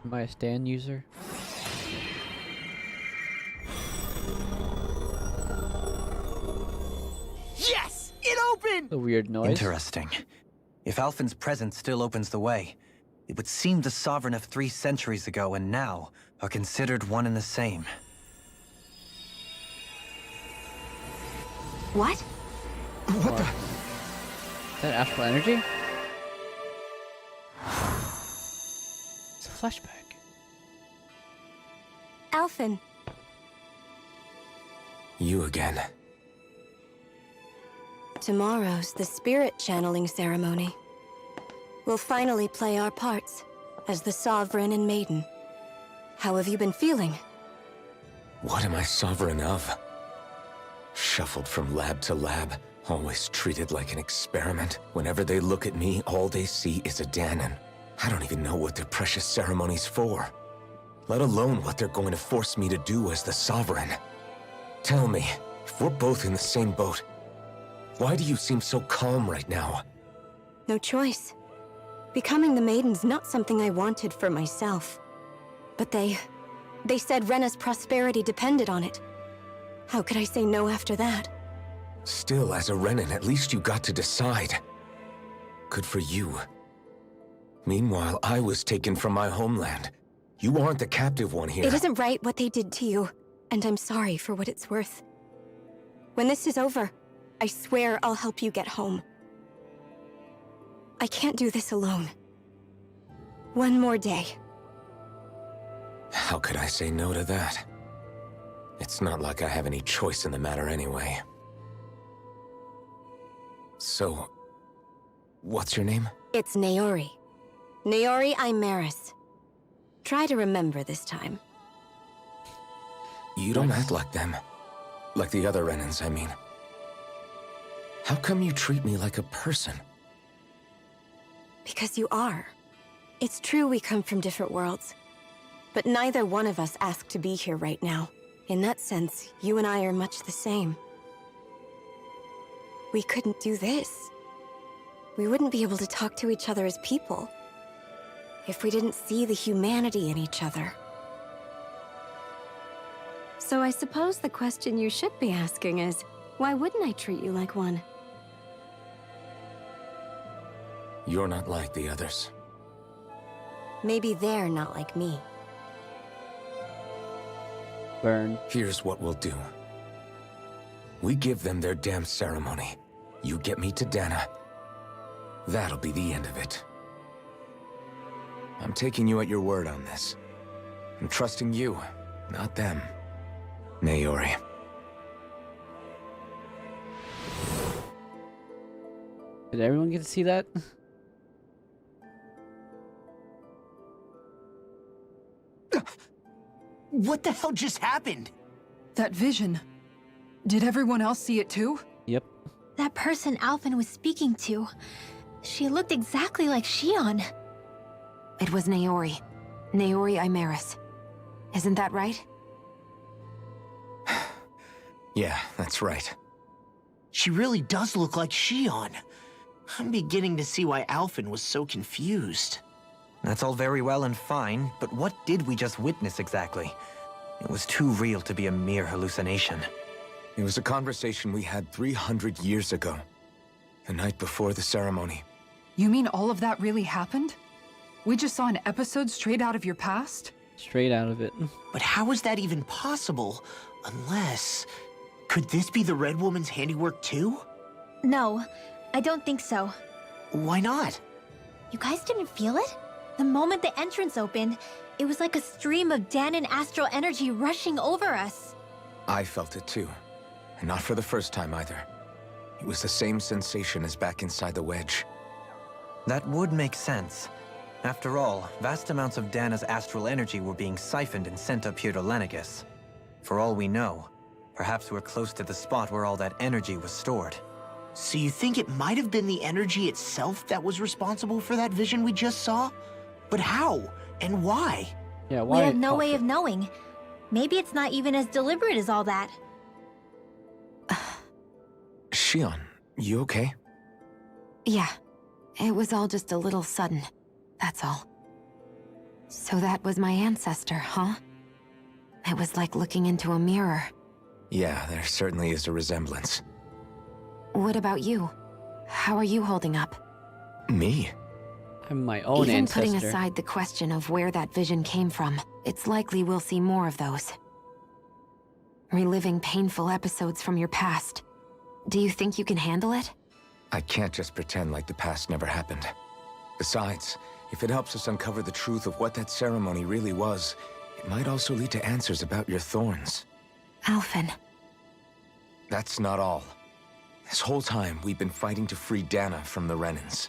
Am I a stand user?
Yes! It opened!
A weird noise.
Interesting. If Alphen's presence still opens the way, it would seem the Sovereign of 3 centuries ago and now are considered one and the same.
What?
What the?
Is that astral energy? It's a flashback.
Alphen.
You again.
Tomorrow's the spirit channeling ceremony. We'll finally play our parts as the Sovereign and Maiden. How have you been feeling?
What am I sovereign of? Shuffled from lab to lab, always treated like an experiment. Whenever they look at me, all they see is a Dahnan. I don't even know what their precious ceremony's for, let alone what they're going to force me to do as the Sovereign. Tell me, if we're both in the same boat, why do you seem so calm right now?
No choice. Becoming the Maiden's not something I wanted for myself. But they said Rena's prosperity depended on it. How could I say no after that?
Still, as a Renan, at least you got to decide. Good for you. Meanwhile, I was taken from my homeland. You aren't the captive one here.
It isn't right what they did to you, and I'm sorry for what it's worth. When this is over, I swear I'll help you get home. I can't do this alone. One more day.
How could I say no to that? It's not like I have any choice in the matter anyway. So, what's your name?
It's Naori. Naori Imaris. Try to remember this time.
You don't act like them. Like the other Renans, I mean. How come you treat me like a person?
Because you are. It's true we come from different worlds. But neither one of us asked to be here right now. In that sense, you and I are much the same. We couldn't do this. We wouldn't be able to talk to each other as people if we didn't see the humanity in each other. So I suppose the question you should be asking is, why wouldn't I treat you like one?
You're not like the others.
Maybe they're not like me.
Burn.
Here's what we'll do. We give them their damn ceremony. You get me to Dana. That'll be the end of it. I'm taking you at your word on this. I'm trusting you, not them. Naori.
Did everyone get to see that?
What the hell just happened?
That vision. Did everyone else see it too?
Yep.
That person Alphen was speaking to, she looked exactly like Shion.
It was Naori. Naori Imaris. Isn't that right?
Yeah, that's right.
She really does look like Shion. I'm beginning to see why Alphen was so confused.
That's all very well and fine, but what did we just witness exactly? It was too real to be a mere hallucination.
It was a conversation we had 300 years ago. The night before the ceremony.
You mean all of that really happened? We just saw an episode straight out of your past?
Straight out of it.
But how is that even possible? Unless... Could this be the Red Woman's handiwork too?
No, I don't think so.
Why not?
You guys didn't feel it? The moment the entrance opened, it was like a stream of Dahnan astral energy rushing over us.
I felt it too. And not for the first time either. It was the same sensation as back inside the wedge.
That would make sense. After all, vast amounts of Dana's astral energy were being siphoned and sent up here to Lenegis. For all we know, perhaps we're close to the spot where all that energy was stored.
So you think it might have been the energy itself that was responsible for that vision we just saw? But how? And why?
Yeah, why?
We have no way of knowing. Maybe it's not even as deliberate as all that.
Shion, you okay?
Yeah, it was all just a little sudden. That's all. So that was my ancestor, huh? It was like looking into a mirror.
Yeah, there certainly is a resemblance.
What about you? How are you holding up?
Me?
I'm my own
Even
ancestor.
putting aside the question of where that vision came from, it's likely we'll see more of those. Reliving painful episodes from your past. Do you think you can handle it?
I can't just pretend like the past never happened. Besides, if it helps us uncover the truth of what that ceremony really was, it might also lead to answers about your thorns.
Alphen.
That's not all. This whole time, we've been fighting to free Dana from the Renans.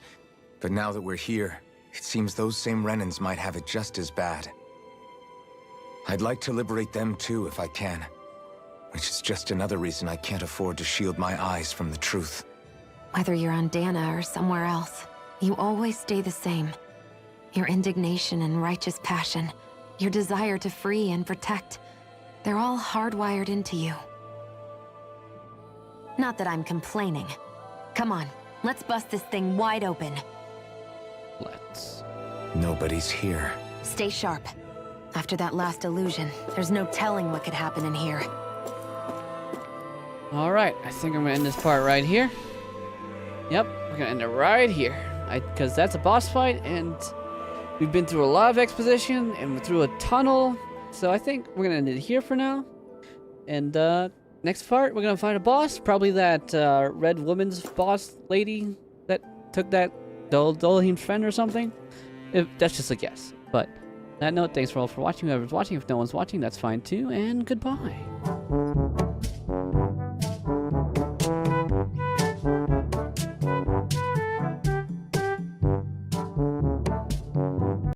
But now that we're here, it seems those same Renans might have it just as bad. I'd like to liberate them too if I can. Which is just another reason I can't afford to shield my eyes from the truth.
Whether you're on Dana or somewhere else, you always stay the same. Your indignation and righteous passion, your desire to free and protect, they're all hardwired into you. Not that I'm complaining. Come on, let's bust this thing wide open.
Let's.
Nobody's here.
Stay sharp. After that last illusion, there's no telling what could happen in here.
Alright, I think I'm gonna end this part right here. Yep, we're gonna end it right here. Because that's a boss fight, and we've been through a lot of exposition, and through a tunnel. So I think we're gonna end it here for now. And next part, we're gonna fight a boss. Probably that red woman's boss lady that took that Dohalim's friend or something. That's just a guess. But on that note, thanks for all for watching. Whoever's watching, if no one's watching, that's fine too. And goodbye.